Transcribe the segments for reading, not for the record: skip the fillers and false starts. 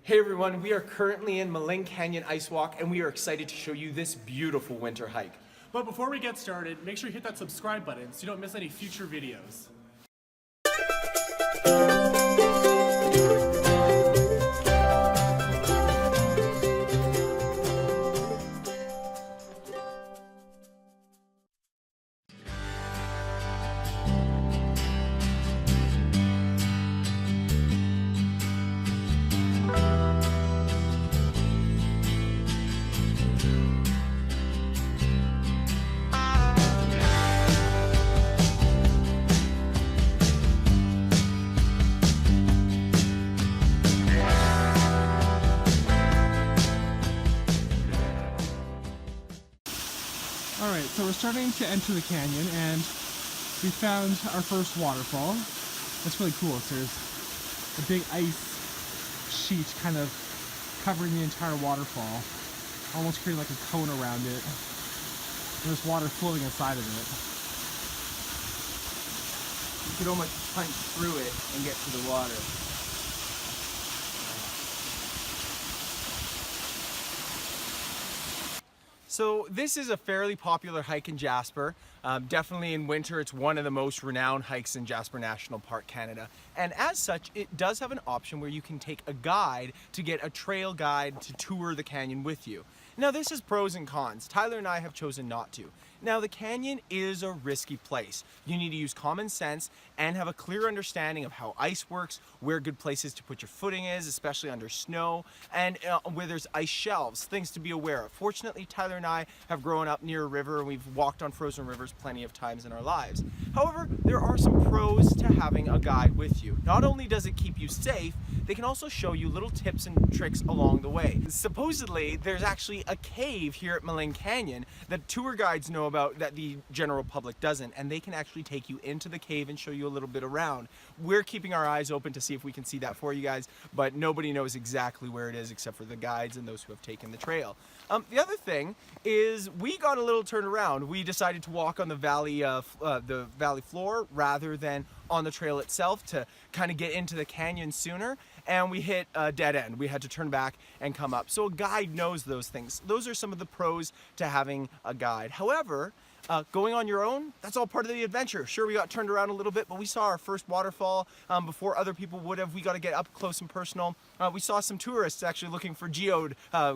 Hey everyone, we are currently in Maligne Canyon Ice Walk and we are excited to show you this beautiful winter hike. But before we get started, make sure you hit that subscribe button so you don't miss any future videos. Alright, so we're starting to enter the canyon and we found our first waterfall. That's really cool. So there's a big ice sheet kind of covering the entire waterfall, almost creating like a cone around it. And there's water flowing inside of it. You could almost punch through it and get to the water. So this is a fairly popular hike in Jasper. Definitely in winter, it's one of the most renowned hikes in Jasper National Park, Canada. And as such, it does have an option where you can take a guide to get a trail guide to tour the canyon with you. Now this is pros and cons. Tyler and I have chosen not to. Now the canyon is a risky place. You need to use common sense and have a clear understanding of how ice works, where good places to put your footing is, especially under snow, and where there's ice shelves, things to be aware of. Fortunately, Tyler and I have grown up near a river and we've walked on frozen rivers plenty of times in our lives. However, there are some pros to having a guide with you. Not only does it keep you safe, they can also show you little tips and tricks along the way. Supposedly, there's actually a cave here at Maligne Canyon that tour guides know about that the general public doesn't, and they can actually take you into the cave and show you a little bit around. We're keeping our eyes open to see if we can see that for you guys, but nobody knows exactly where it is except for the guides and those who have taken the trail. The other thing is we got a little turned around. We decided to walk on the valley floor rather than on the trail itself to kind of get into the canyon sooner, and we hit a dead end. We had to turn back and come up. So a guide knows those things. Those are some of the pros to having a guide. However, going on your own, that's all part of the adventure. Sure, we got turned around a little bit, but we saw our first waterfall before other people would have. We got to get up close and personal. We saw some tourists actually looking for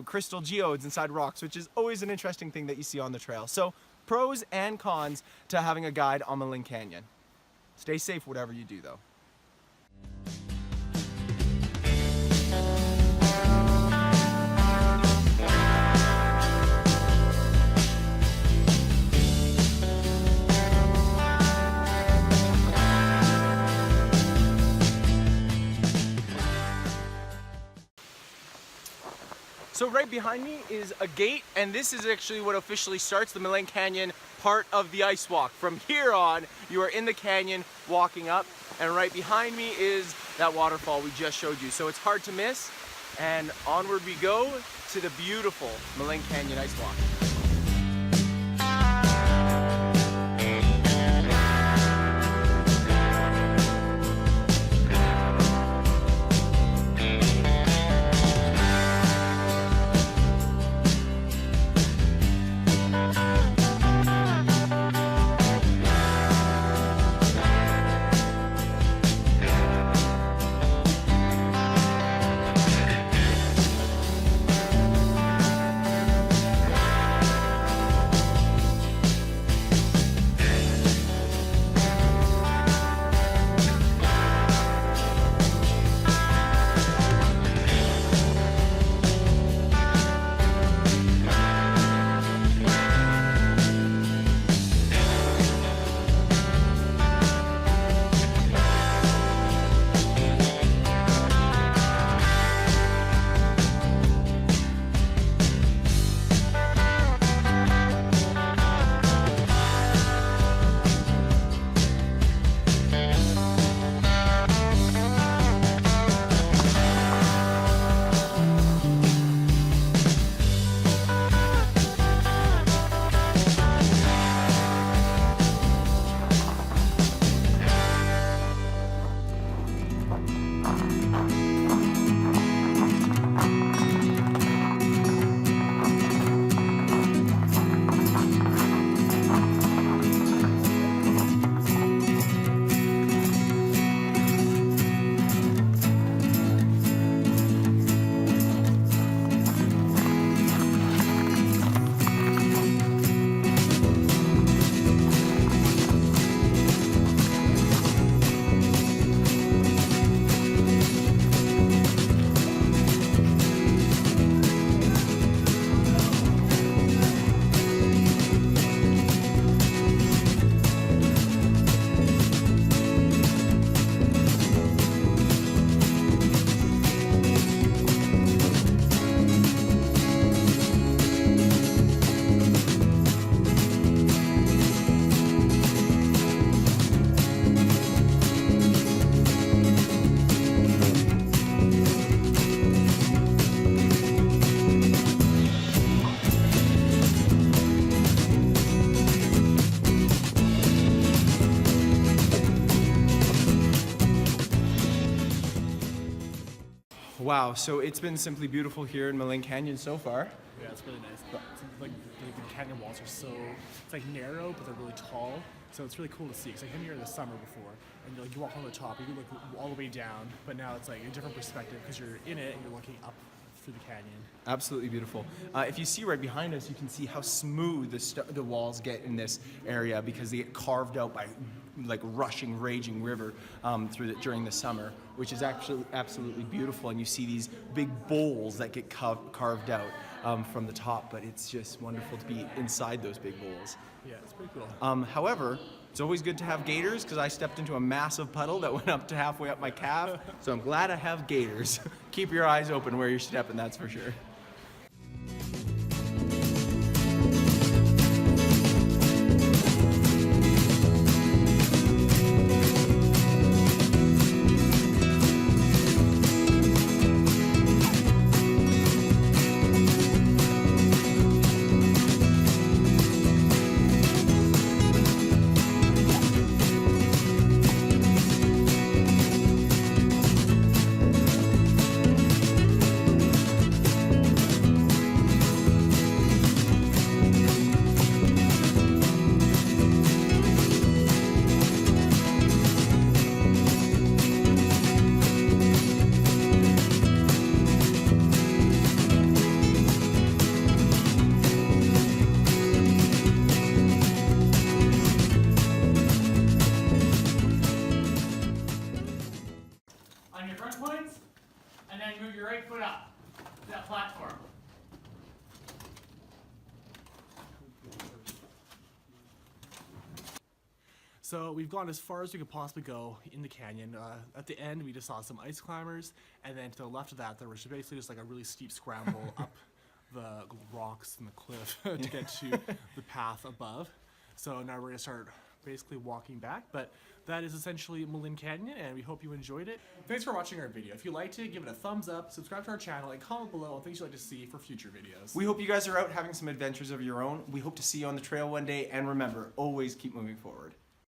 crystal geodes inside rocks, which is always an interesting thing that you see on the trail. So pros and cons to having a guide on Maligne Canyon. Stay safe whatever you do though. So right behind me is a gate, and this is actually what officially starts the Maligne Canyon part of the ice walk. From here on, you are in the canyon walking up, and right behind me is that waterfall we just showed you. So it's hard to miss, and onward we go to the beautiful Maligne Canyon Ice Walk. Wow, so it's been simply beautiful here in Maligne Canyon so far. Yeah, it's really nice. It's like the canyon walls are so, it's like narrow, but they're really tall. So it's really cool to see. Because I came here in the summer before, and you walk on the top, you can look all the way down, but now it's like a different perspective because you're in it and you're looking up through the canyon. Absolutely beautiful. If you see right behind us, you can see how smooth the walls get in this area because they get carved out by like rushing, raging river during the summer, which is actually absolutely beautiful. And you see these big bowls that get carved out from the top, but it's just wonderful to be inside those big bowls. Yeah, it's pretty cool. However, it's always good to have gaiters because I stepped into a massive puddle that went up to halfway up my calf. So I'm glad I have gaiters. Keep your eyes open where you're stepping, that's for sure. On your front points, and then move your right foot up to that platform. So we've gone as far as we could possibly go in the canyon. At the end, we just saw some ice climbers, and then to the left of that, there was basically just like a really steep scramble up the rocks and the cliff to get to the path above. So now we're gonna start basically walking back, but that is essentially Maligne Canyon, and we hope you enjoyed it. Thanks for watching our video. If you liked it, give it a thumbs up, subscribe to our channel, and comment below on things you'd like to see for future videos. We hope you guys are out having some adventures of your own. We hope to see you on the trail one day, and remember, always keep moving forward.